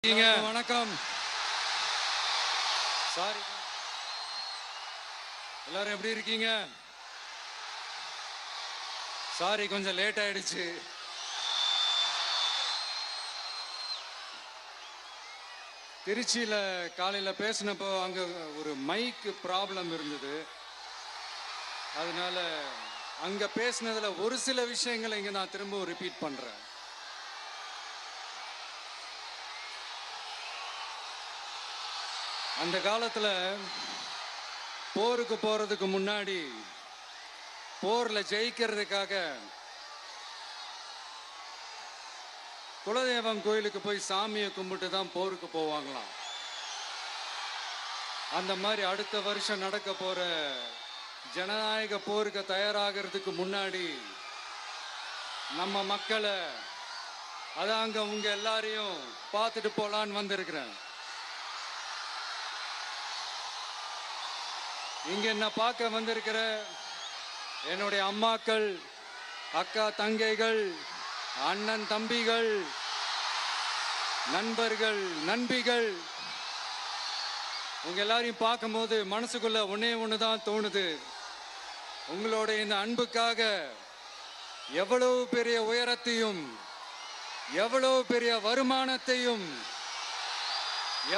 வணக்கம். சாரி, எல்லாரும் எப்படி இருக்கீங்க? சாரி, கொஞ்சம் லேட் ஆயிடுச்சு. திருச்சியில காலையில பேசினப்போ அங்க ஒரு மைக் ப்ராப்ளம் இருந்தது. அதனால அங்க பேசினதுல ஒரு சில விஷயங்களை இங்க நான் திரும்ப ரிப்பீட் பண்றேன். அந்த காலத்துல போருக்கு போறதுக்கு முன்னாடி போர்ல ஜெயிக்கிறதுக்காக குலதெய்வம் கோயிலுக்கு போய் சாமியை கும்பிட்டு தான் போருக்கு போவாங்களாம். அந்த மாதிரி அடுத்த வருஷம் நடக்க போற ஜனநாயக போருக்கு தயாராகிறதுக்கு முன்னாடி நம்ம மக்களை அதாங்க உங்க எல்லாரையும் பார்த்துட்டு போலான்னு வந்திருக்கிறேன். இங்க என்ன பார்க்க வந்திருக்கிற என்னுடைய அம்மாக்கள், அக்கா தங்கைகள், அண்ணன் தம்பிகள், நண்பர்கள், நண்பிகள், உங்க எல்லாரையும் பார்க்கும்போது மனசுக்குள்ள ஒன்னே ஒண்ணுதான் தோணுது. உங்களோட இந்த அன்புக்காக எவ்வளவு பெரிய உயரத்தையும், எவ்வளவு பெரிய வருமானத்தையும்,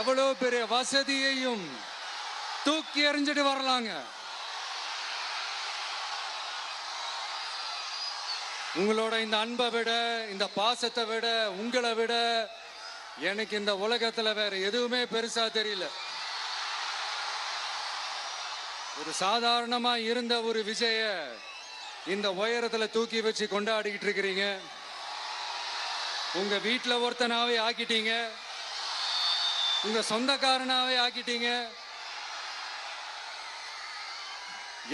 எவ்வளவு பெரிய வசதியையும் தூக்கி எறிஞ்சிட்டு வரலாங்க. உங்களோட இந்த அன்பை விட, இந்த பாசத்தை விட, உங்களை விட எனக்கு இந்த உலகத்துல வேற எதுவுமே பெருசா தெரியல. ஒரு சாதாரணமா இருந்த ஒரு விஜய இந்த உயரத்துல தூக்கி வச்சு கொண்டாடிக்கிட்டு இருக்கிறீங்க. உங்க வீட்டுல ஒருத்தனாவே ஆக்கிட்டீங்க, உங்க சொந்தக்காரனாவே ஆக்கிட்டீங்க.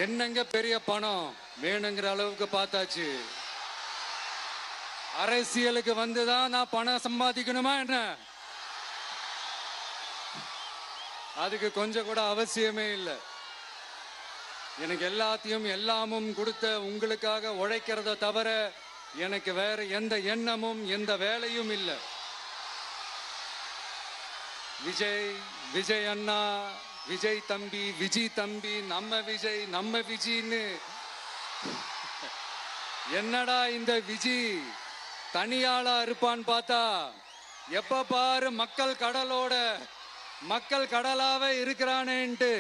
என்னங்க பெரிய பணம் வேணுங்கிற அளவுக்கு பார்த்தாச்சு. அரசியலுக்கு வந்துதான் நான் பணம் சம்பாதிக்கணுமா என்ன? அதுக்கு கொஞ்சம் கூட அவசியமே இல்லை. எனக்கு எல்லாத்தையும் எல்லாமும் கொடுத்த உங்களுக்காக உழைக்கிறத தவிர எனக்கு வேற எந்த எண்ணமும் எந்த வேலையும் இல்லை. விஜய், விஜய் அண்ணா, விஜய் தம்பி, விஜய் தம்பி, நம்ம விஜய், நம்ம விஜய்ன்னு என்னடா இந்த விஜய் தனியாளா இருப்பான்னு பார்த்தா எப்ப பாரு மக்கள் கடலோட மக்கள் கடலாவே இருக்கிறானேன்ட்டு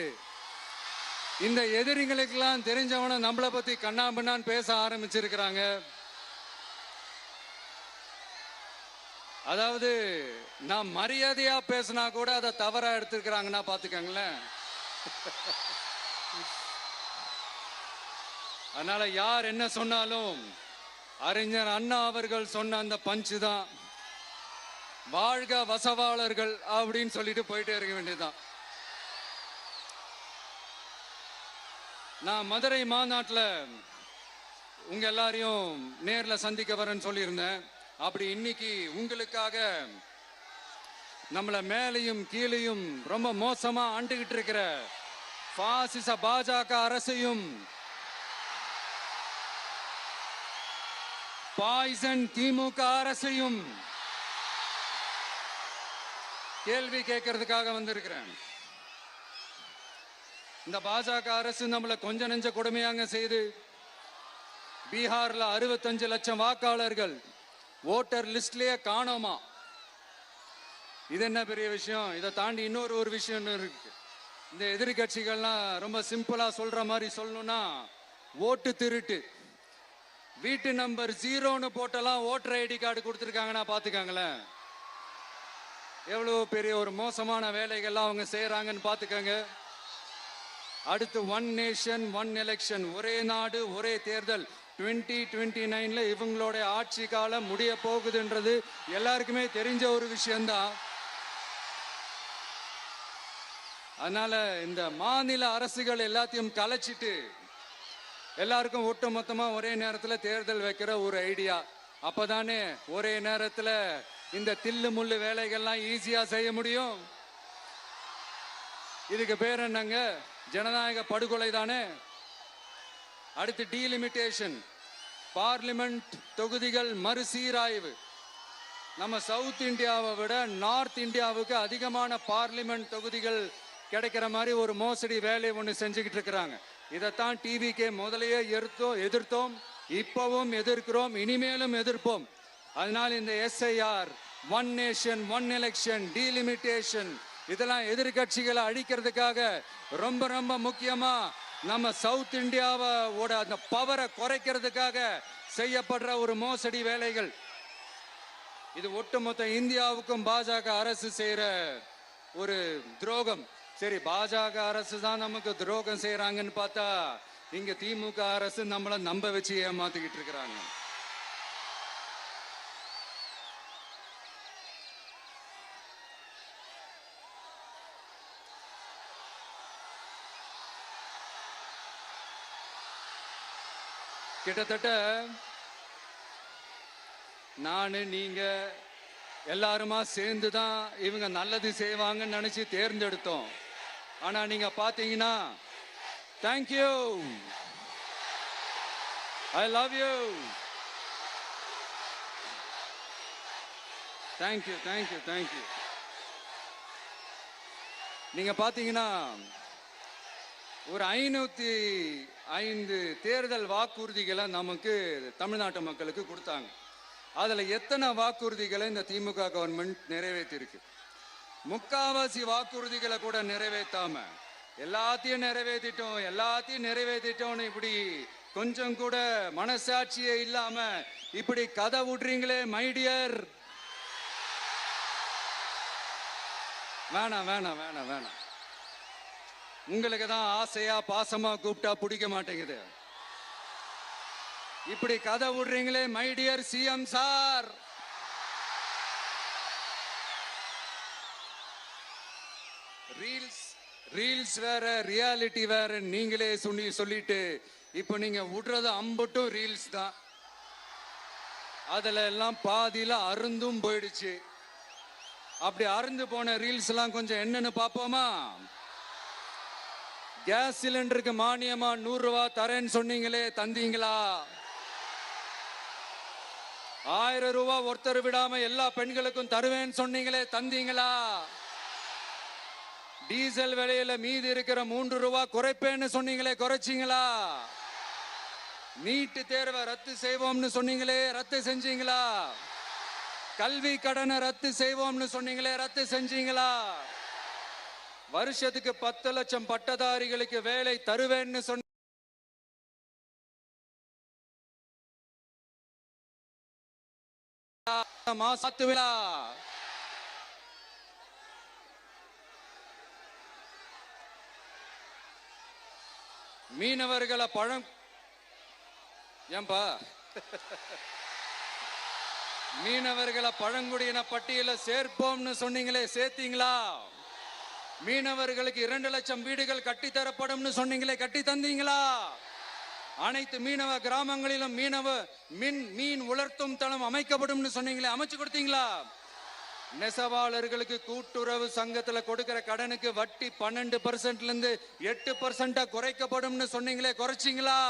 இந்த எதிரிகளுக்கெல்லாம் தெரிஞ்சவன நம்மளை பத்தி கண்ணாபின்னான்னு பேச ஆரம்பிச்சிருக்கிறாங்க. அதாவது நான் மரியாதையா பேசினா கூட அதை தவறா எடுத்துக்கிறாங்கன்னா பாத்துக்கங்களேன். அதனால யார் என்ன சொன்னாலும் அறிஞர் அண்ணா அவர்கள் சொன்ன அந்த பஞ்சு தான், வாழ்க வசவாளர்கள் அப்படின்னு சொல்லிட்டு போயிட்டே இருக்க வேண்டியதுதான். நான் மதுரை மாநாட்டில் உங்க எல்லாரையும் நேர்ல சந்திக்க வரேன்னு சொல்லியிருந்தேன். அப்படி இன்னைக்கு உங்களுக்காக நம்மள மேலையும் கீழையும் ரொம்ப மோசமா ஆண்டுகிட்டு இருக்கிற பாசிச பாஜக அரசையும் பாய்சன் திமுக அரசையும் கேள்வி கேட்கறதுக்காக வந்திருக்கிறேன். இந்த பாஜக அரசு நம்மளை கொஞ்ச நெஞ்ச கொடுமையாங்க செய்து பீகார்ல 65 லட்சம் வாக்காளர்கள் ஓட்டர் லிஸ்ட்லயே காணோமா. இது என்ன பெரிய விஷயம்? இதை தாண்டி இன்னொரு விஷயம் இருக்கு. இந்த எதிர்கட்சிகள்லாம் ரொம்ப சிம்பிளா சொல்ற மாதிரி சொல்லணும்னா ஓட்டு திருட்டு. வீட்டு நம்பர் 0ன்னு போட்டெல்லாம் ஓட்டர் ஐடி கார்டு கொடுத்துருக்காங்கன்னா பாத்துக்காங்களேன். எவ்வளவு பெரிய ஒரு மோசமான வேலைகள்லாம் அவங்க செய்யறாங்கன்னு பாத்துக்கங்க. அடுத்து ஒன் நேஷன் ஒன் எலெக்ஷன், ஒரே நாடு ஒரே தேர்தல். 2029ல இவங்களோட ஆட்சி காலம் முடிய போகுதுன்றது எல்லாருக்குமே தெரிஞ்ச ஒரு விஷயம்தான். அதனால இந்த மாநில அரசுகள் எல்லாத்தையும் கலைச்சிட்டு எல்லாருக்கும் ஒட்டு மொத்தமா ஒரே நேரத்தில் தேர்தல் வைக்கிற ஒரு ஐடியா. அப்பதானே ஒரே நேரத்தில் இந்த தில்லு முள்ளு வேலைகள்லாம் ஈஸியா செய்ய முடியும். இதுக்கு பேர் என்னங்க? ஜனநாயக படுகொலை தானே. அடுத்து டீலிமிட்டேஷன், பார்லிமெண்ட் தொகுதிகள் மறுசீராய்வு. நம்ம சவுத் இந்தியாவை விட நார்த் இந்தியாவுக்கு அதிகமான பார்லிமெண்ட் தொகுதிகள் கிடைக்கிற மாதிரி ஒரு மோசடி வேலையை ஒன்று செஞ்சுக்கிட்டு இருக்கிறாங்க. இதைத்தான் டிவிக்கே முதலையே எதிர்த்தோம், இப்பவும் எதிர்க்கிறோம், இனிமேலும் எதிர்ப்போம். அதனால் இந்த SIR, one nation one election, delimitation இதெல்லாம் எதிர்கட்சிகளை அழிக்கிறதுக்காக ரொம்ப ரொம்ப முக்கியமா நம்ம சவுத் இந்தியாவோட அந்த பவரை குறைக்கிறதுக்காக செய்யப்படுற ஒரு மோசடி வேலைகள். இது ஒட்டுமொத்த இந்தியாவுக்கும் பாஜக அரசு செய்யற ஒரு துரோகம். சரி, பாஜக அரசு தான் நமக்கு துரோகம் செய்யறாங்கன்னு பார்த்தா இங்க திமுக அரசு நம்மளை நம்ப வச்சு ஏமாத்திக்கிட்டு இருக்கிறாங்க. கிட்டத்தட்ட நானு நீங்க எல்லாருமா சேர்ந்து தான் இவங்க நல்லது செய்வாங்கன்னு நினைச்சு தேர்ந்தெடுத்தோம். ஆனா நீங்க பாத்தீங்கன்னா, thank you, I love you, thank you thank you thank you. நீங்க பாத்தீங்கன்னா ஒரு 505 தேர்தல் வாக்குறுதிகளை நமக்கு தமிழ்நாட்டு மக்களுக்கு கொடுத்தாங்க. அதுல எத்தனை வாக்குறுதிகளை இந்த திமுக கவர்மெண்ட் நிறைவேற்றிருக்கு? முக்காவாசி வாக்குறுதிகளை கூட நிறைவேற்றாம எல்லாத்தையும் நிறைவேற்றிட்டோம் இப்படி கொஞ்சம் கூட மனசாட்சியே இல்லாம இப்படி கதை விடுறீங்களே மைடியர். வேணாம் வேணாம் வேணாம் வேணாம். உங்களுக்கு தான் ஆசையா பாசமா கூப்பிட்டா பிடிக்க மாட்டேங்குது. இப்படி கதை விடுறீங்களே மைடியர் சிஎம் சார். ரீல்ஸ் வேற, ரியாலிட்டி வேற நீங்களே சொல்லிட்டு இப்ப நீங்க விடுறது அம்பட்டும் ரீல்ஸ் தான். அதுல எல்லாம் பாதியில அருந்தும் போயிடுச்சு. அப்படி அருந்து போன ரீல்ஸ் எல்லாம் கொஞ்சம் என்னன்னு பாப்போமா? கேஸ் சிலிண்டருக்கு மானியமா 100 ரூபாய் தரேன்னு சொன்னீங்களே, தந்தீங்களா? 1000 ரூபாய் ஒருத்தர் விடாம எல்லா பெண்களுக்கும் தருவேன்னு சொன்னீங்களே, தந்தீங்களா? டீசல் விலையில மீதி இருக்கிற 3 ரூபாய் குறைப்பேன்னு சொன்னீங்களே, குறைச்சிங்களா? நீட்டு தேர்வை ரத்து செய்வோம்னு சொன்னீங்களே, ரத்து செஞ்சீங்களா? கல்வி கடனை ரத்து செய்வோம்னு சொன்னீங்களே, ரத்து செஞ்சீங்களா? வருஷத்துக்கு 10 லட்சம் பட்டதாரிகளுக்கு வேலை தருவேன்னு சொன்ன மீனவர்களை மீனவர்களை பழங்குடியின பட்டியல சேர்ப்போம்னு சொன்னீங்களே, சேர்த்தீங்களா? மீனவர்களுக்கு 2 லட்சம் வீடுகள் கட்டித்தரப்படும் சொன்னீங்களே, கட்டி தந்தீங்களா? அனைத்து மீனவ கிராமங்களிலும் மீன் உலர்த்தும் தளம் அமைக்கப்படும் சொன்னீங்களே, அமைச்சு கொடுத்தீங்களா? நெசவாளர்களுக்கு கூட்டுறவு சங்கத்துல கொடுக்கிற கடனுக்கு வட்டி 12% இருந்து 8% குறைக்கப்படும் சொன்னீங்களே, குறைச்சிங்களா?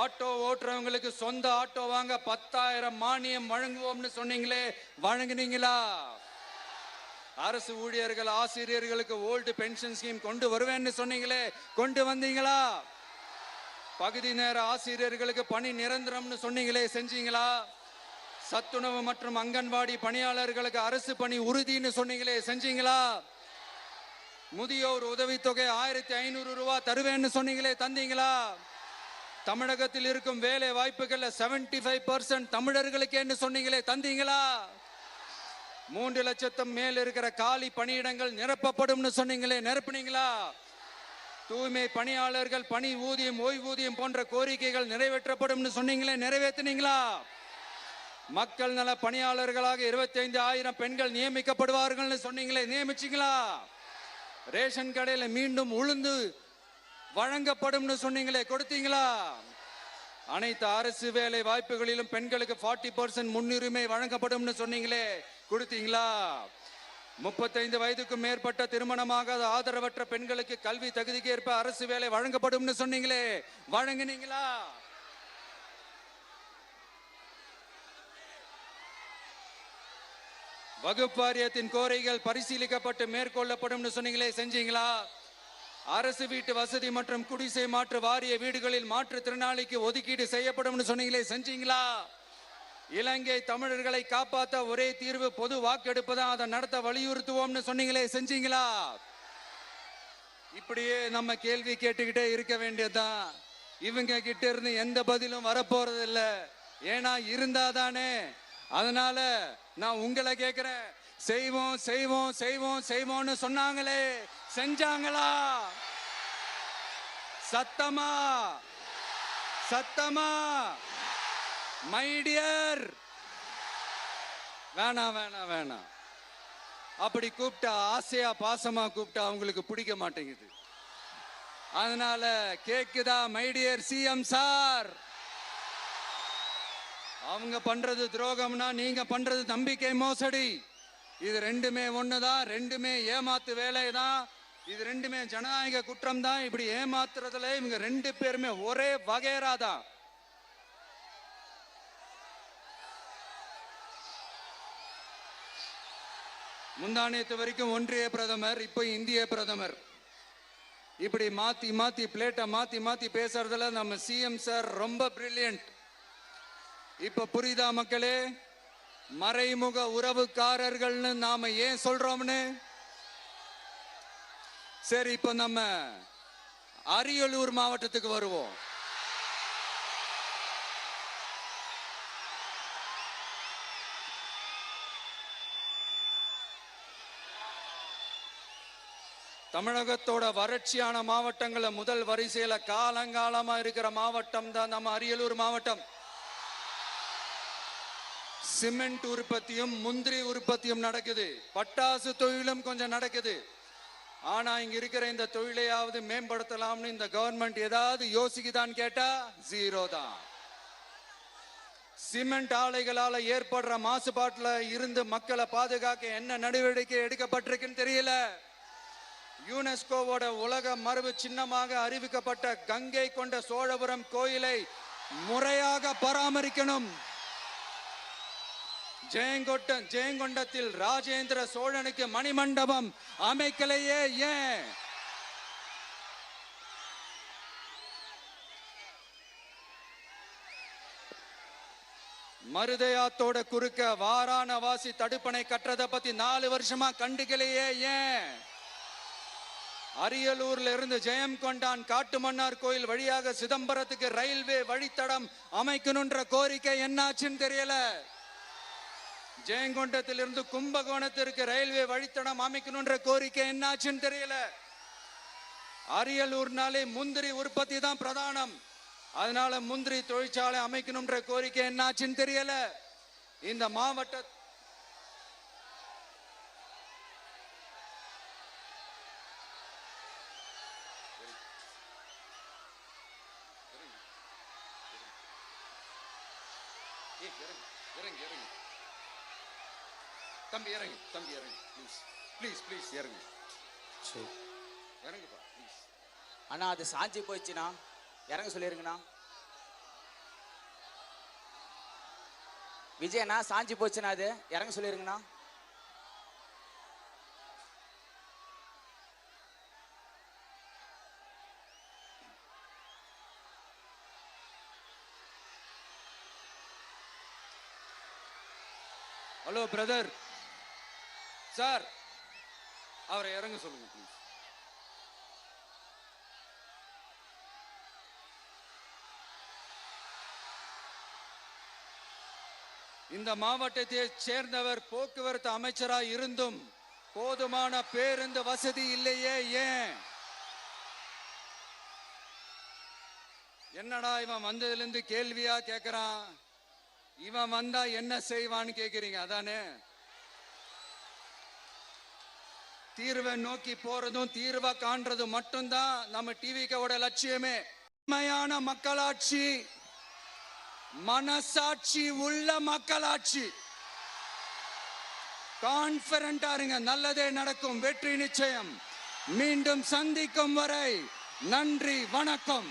ஆட்டோ ஓட்டுறவங்களுக்கு சொந்த ஆட்டோ வாங்க 10,000 மானியம் வழங்குவோம்னு சொன்னீங்களே, வழங்குனீங்களா? அரசு ஊழியர்கள் ஆசிரியர்களுக்கு ஓல்டு பென்ஷன் ஸ்கீம் கொண்டு வருவேன்னு சொன்னீங்களே, கொண்டு வந்தீங்களா? பகுதி நேர ஆசிரியர்களுக்கு பணி நிரந்தரம்னு சொன்னீங்களே, செஞ்சீங்களா? சத்துணவு மற்றும் அங்கன்வாடி பணியாளர்களுக்கு அரசு பணி உறுதின்னு சொன்னீங்களே, செஞ்சீங்களா? முதியோர் உதவித்தொகை 1500 ரூபாய் தருவேன்னு சொன்னீங்களே, தந்தீங்களா? தமிழகத்தில் இருக்கும் வேலை வாய்ப்புகள்ல 75% தமிழர்களுக்கு சொன்னீங்களே, தந்தீங்களா? 3 லட்சத்துக்கு மேல் இருக்கிற காலி பணியிடங்கள் நிரப்பப்படும் சொன்னீங்களே, நிரப்புனீங்களா? தூய்மை பணியாளர்கள் பணி ஊதியம், ஓய்வூதியம் போன்ற கோரிக்கைகள் நிறைவேற்றப்படும் சொன்னீங்களே, நிறைவேற்றினீங்களா? மக்கள் நல பணியாளர்களாக 25,000 பெண்கள் நியமிக்கப்படுவார்கள் சொன்னீங்களே, நியமிச்சீங்களா? ரேஷன் கடையில் மீண்டும் உளுந்து வழங்கப்படும் சொன்னீங்களே, கொடுத்தீங்களா? அனைத்து அரசு வேலை வாய்ப்புகளிலும் பெண்களுக்கு 40% முன்னுரிமை வழங்கப்படும் சொன்னீங்களே, கொடுத்தீங்களா? 35 வயதுக்கும் மேற்பட்ட திருமணமாகாத ஆதரவற்ற பெண்களுக்கு கல்வி தகுதிக்கு ஏற்ப அரசு வேலை வழங்கப்படும் சொன்னீங்களே, வழங்கினீங்களா? வகுப்பு வாரியத்தின் கோரிக்கைகள் பரிசீலிக்கப்பட்டு மேற்கொள்ளப்படும் சொன்னீங்களே, செஞ்சீங்களா? அரசு வீட்டு வசதி மற்றும் குடிசை மாற்று வாரிய வீடுகளில் மாற்றுத்திறனாளிக்கு ஒதுக்கீடு செய்யப்படும் சொன்னீங்களே, செஞ்சீங்களா? இலங்கை தமிழர்களை காப்பாற்ற ஒரே தீர்வு பொது வாக்கெடுப்பு தான், அதை நடத்த வலியுறுத்துவோம்னு சொன்னீங்களே, செஞ்சீங்களா? இப்படியே நம்ம கேள்வி கேட்டுக்கிட்டே இருக்க வேண்டியதுதான். இவங்க கிட்ட இருந்து எந்த பதிலும் வரப்போறது இல்ல. ஏன்னா இருந்தாதானே. அதனால நான் உங்களை கேட்கிறேன், செய்வோம் செய்வோம் செய்வோம் செய்வோம்னு சொன்னாங்களே, செஞ்சாங்களா? சத்தமா சத்தமா? மை டியர், வேணாம் வேணாம் வேணாம். அப்படி கூப்பிட்டா, ஆசையா பாசமா கூப்பிட்டா அவங்களுக்கு பிடிக்க மாட்டேங்குது. அதனால கேக்குதா மை டியர் சிஎம் சார்? அவங்க பண்றது துரோகம்னா நீங்க பண்றது நம்பிக்கை மோசடி. இது ரெண்டுமே ஒண்ணுதான், ரெண்டுமே ஏமாத்து வேலைதான், இது ரெண்டுமே ஜனநாயக குற்றம் தான். இப்படி ஏமாத்துறதுல இவங்க ரெண்டு பேருமே ஒரே வகைரா தான். முந்தானியத்து வரைக்கும் ஒன்றிய பிரதமர், இப்ப இந்திய பிரதமர். இப்படி மாத்தி மாத்தி பிளேட்டை மாத்தி மாத்தி பேசுறதுல நம்ம சிஎம் சார் ரொம்ப பிரில்லியன்ட். இப்ப புரியுதா மக்களே? மறைமுக உறவுக்காரர்கள்னு நாம ஏன் சொல்றோம்னு? சரி, இப்ப நம்ம அரியலூர் மாவட்டத்துக்கு வருவோம். தமிழகத்தோட வறட்சியான மாவட்டங்கள முதல் வரிசையில காலங்காலமா இருக்கிற மாவட்டம் தான் நம்ம அரியலூர் மாவட்டம். சிமெண்ட் உற்பத்தியும் முந்திரி உற்பத்தியும் நடக்குது, பட்டாசு தொழிலும் கொஞ்சம் நடக்குது. ஆனா இங்க இருக்கிற இந்த தொழிலையாவது மேம்படுத்தலாம்னு இந்த கவர்மெண்ட் ஏதாவது யோசிக்குதான்னு கேட்டா ஜீரோ தான். சிமெண்ட் ஆலைகளால ஏற்படுற மாசுபாட்டுல இருந்து மக்களை பாதுகாக்க என்ன நடவடிக்கை எடுக்கப்பட்டிருக்குன்னு தெரியல. யுனெஸ்கோவோட உலக மரபு சின்னமாக அறிவிக்கப்பட்ட கங்கை கொண்ட சோழபுரம் கோயிலை முறையாக பராமரிக்கணும். ஜெயங்கொண்டத்தில் ராஜேந்திர சோழனுக்கு மணிமண்டபம் அமைக்கலையே ஏன்? மருதையாத்தோட குறுக்க வாராணவாசி தடுப்பணை கட்டுறதை பத்தி 4 வருஷமா கண்டுக்கலையே ஏன்? அரியலூர்ல இருந்து ஜெயங்கொண்டான் காட்டுமன்னார் கோயில் வழியாக சிதம்பரத்துக்கு ரயில்வே வழித்தடம் அமைக்கணும்ன்ற கோரிக்கை என்னாச்சுன்னு தெரியல. ஜெயங்கொண்டத்திலிருந்து கும்பகோணத்திற்கு ரயில்வே வழித்தடம் அமைக்கணும்ன்ற கோரிக்கை என்னாச்சுன்னு தெரியல. அரியலூர்னாலே முந்திரி உற்பத்தி தான் பிரதானம், அதனால முந்திரி தொழிற்சாலை அமைக்கணும்ன்ற கோரிக்கை என்னாச்சுன்னு தெரியல. இந்த மாவட்ட தம்பி இறங்கு, தம்பி இறங்கு, ப்ளீஸ் ப்ளீஸ் ப்ளீஸ் இறங்கு, இறங்குப்பா ப்ளீஸ். அண்ணா அது சாஞ்சி போயிடுச்சுண்ணா, இறங்க சொல்லிருங்கண்ணா. விஜயண்ணா சாஞ்சி போச்சுண்ணா, அது இறங்க சொல்லிருங்கண்ணா. ஹலோ பிரதர் சார், அவரை இறங்க சொல்லுங்க ப்ளீஸ். இந்த மாவட்டத்தை சேர்ந்தவர் போக்குவரத்து அமைச்சராக இருந்தும் போதுமான பேருந்து வசதி இல்லையே ஏன்? என்னடா இவன் வந்ததுல இருந்து கேள்வியா கேட்கிறான், இவன் வந்தா என்ன செய்வான்னு கேக்குறீங்க அதானே? தீர்வை நோக்கி போறதும் தீர்வை காண்றதும் மட்டும்தான் நம்ம டிவிக்கோட லட்சியமே. உண்மையான மக்களாட்சி, மனசாட்சி உள்ள மக்களாட்சி. கான்பிடண்டா இருங்க, நல்லதே நடக்கும், வெற்றி நிச்சயம். மீண்டும் சந்திக்கும் வரை நன்றி, வணக்கம்.